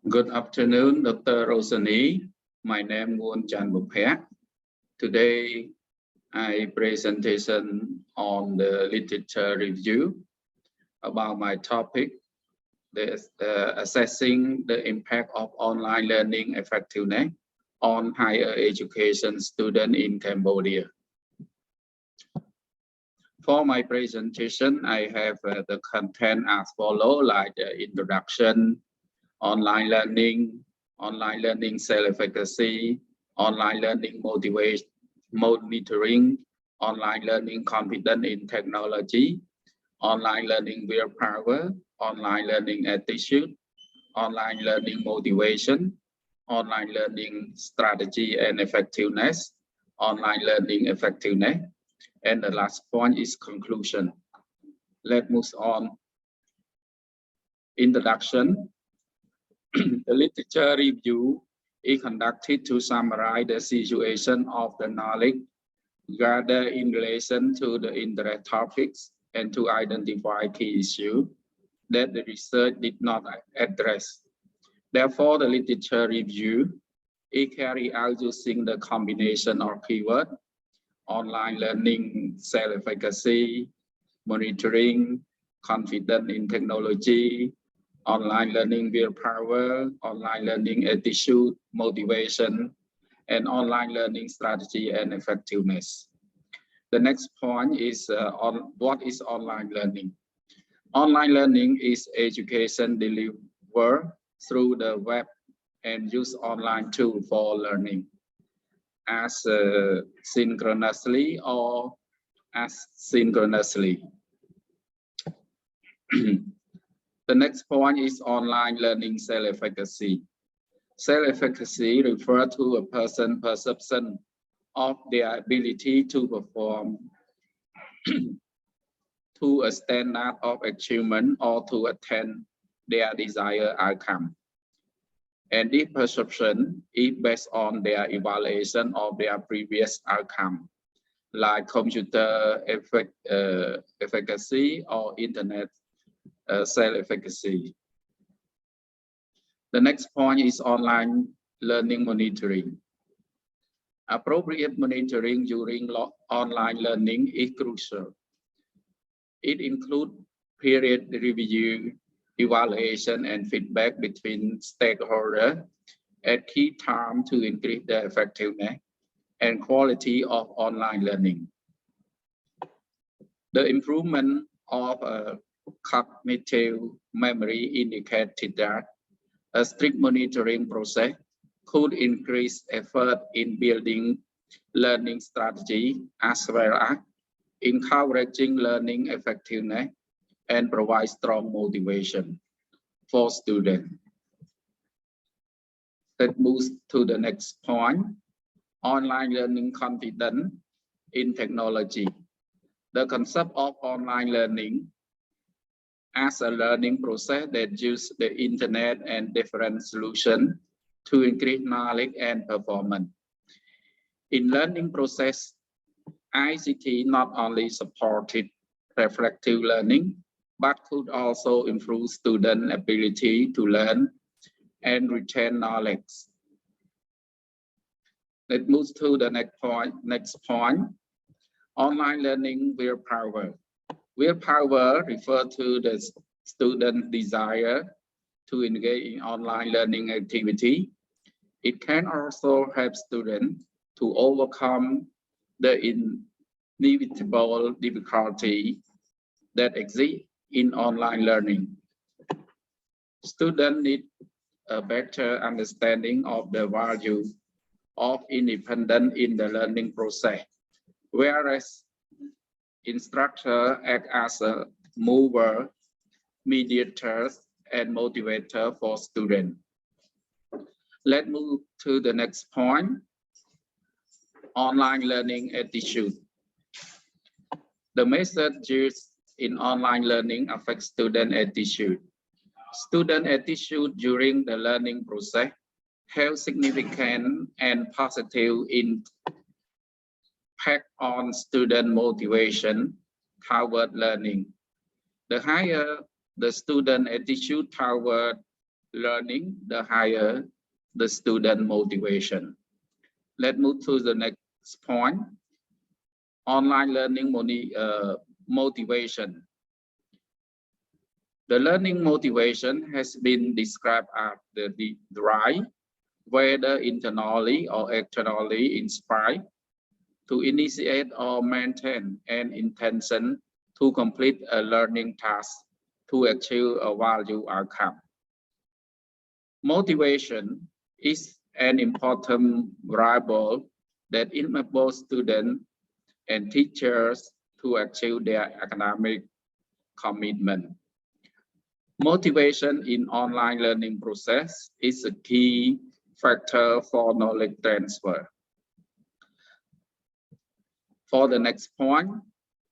Good afternoon, Dr. Rosani. My name is Chan Bupek. Today, I presentation on the literature review about my topic, assessing the impact of online learning effectiveness on higher education students in Cambodia. For my presentation, I have the content as follows, like the introduction, online learning self-efficacy, online learning motivation, monitoring, online learning confidence in technology, online learning willpower, online learning attitude, online learning motivation, online learning strategy and effectiveness, online learning effectiveness, and the last point is conclusion. Let's move on. Introduction. The literature review is conducted to summarize the situation of the knowledge gathered in relation to the interest topics and to identify key issues that the research did not address. Therefore, the literature review is carried out using the combination of keywords: online learning self-efficacy, monitoring, confidence in technology, online learning willpower, online learning attitude, motivation, and online learning strategy and effectiveness. The next point is on what is online learning. Online learning is education delivered through the web and use online tool for learning as synchronously or asynchronously. The next point is online learning self-efficacy. Self-efficacy refers to a person's perception of their ability to perform to a standard of achievement or to attain their desired outcome. And this perception is based on their evaluation of their previous outcome, like computer efficacy or internet self-efficacy. The next point is online learning monitoring. Appropriate monitoring during online learning is crucial. It includes period review, evaluation, and feedback between stakeholders at key times to increase the effectiveness and quality of online learning. The improvement of cognitive memory indicated that a strict monitoring process could increase effort in building learning strategy as well as encouraging learning effectiveness and provide strong motivation for students. Let's move to the next point. Online learning confidence in technology. The concept of online learning as a learning process that uses the internet and different solutions to increase knowledge and performance. In learning process, ICT not only supported reflective learning, but could also improve student ability to learn and retain knowledge. Let's move to the next point. Online learning willpower. Willpower refers to the student's desire to engage in online learning activity. It can also help students to overcome the inevitable difficulty that exist in online learning. Students need a better understanding of the value of independence in the learning process, whereas instructors act as a mover, mediators, and motivator for students. Let's move to the next point. Online learning attitude. The method used in online learning affects student attitude. Student attitude during the learning process have significant and positive impact on student motivation toward learning. The higher the student attitude toward learning, the higher the student motivation. Let's move to the next point. Online learning motivation. The learning motivation has been described as the drive, whether internally or externally inspired, to initiate or maintain an intention to complete a learning task to achieve a value outcome. Motivation is an important variable that enables students and teachers to achieve their academic commitment. Motivation in online learning process is a key factor for knowledge transfer. For the next point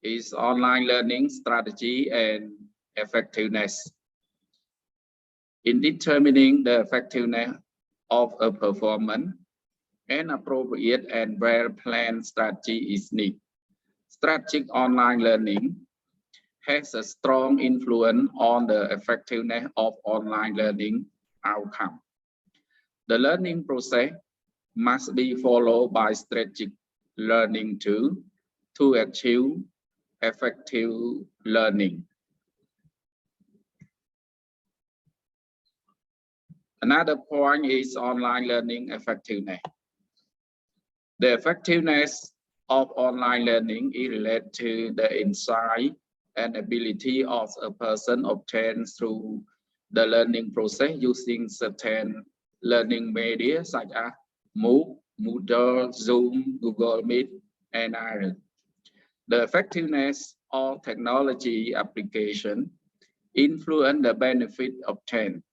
is online learning strategy and effectiveness. In determining the effectiveness of a performance, an appropriate and well-planned strategy is needed. Strategic online learning has a strong influence on the effectiveness of online learning outcome. The learning process must be followed by strategic learning to achieve effective learning. Another point is online learning effectiveness. The effectiveness of online learning is related to the insight and ability of a person obtained through the learning process using certain learning media such as MOOC, Moodle, Zoom, Google Meet, and others. The effectiveness of technology application influence the benefit obtained.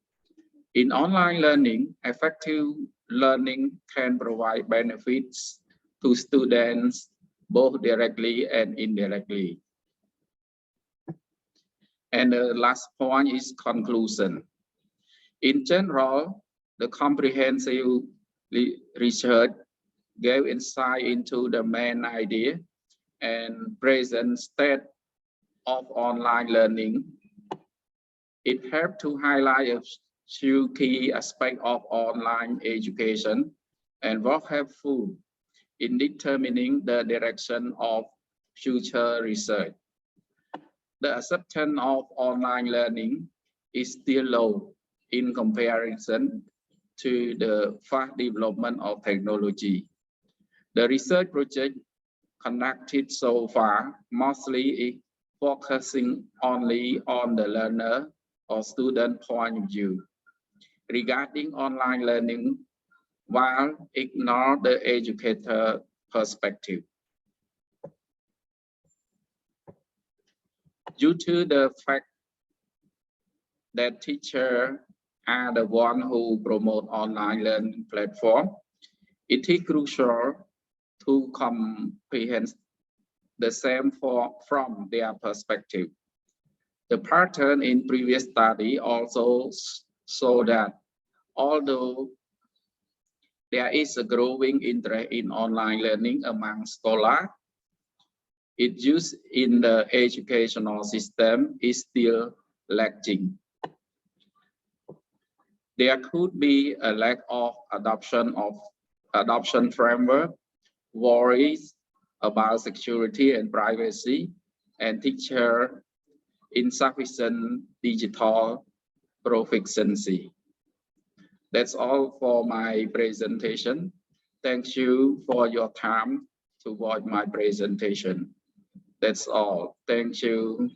In online learning, effective learning can provide benefits to students both directly and indirectly. And the last point is conclusion. In general, the comprehensive research gave insight into the main idea and present state of online learning. It helped to highlight a few key aspects of online education and was helpful in determining the direction of future research. The acceptance of online learning is still low in comparison to the fast development of technology. The research project conducted so far mostly is focusing only on the learner or student point of view regarding online learning, while ignore the educator perspective. Due to the fact that teachers are the ones who promote online learning platform, it is crucial to comprehend the same from their perspective. The pattern in previous study also show that although there is a growing interest in online learning among scholars, its use in the educational system is still lacking. There could be a lack of adoption framework, worries about security and privacy, and teacher insufficient digital proficiency. That's all for my presentation. Thank you for your time to watch my presentation. That's all. Thank you.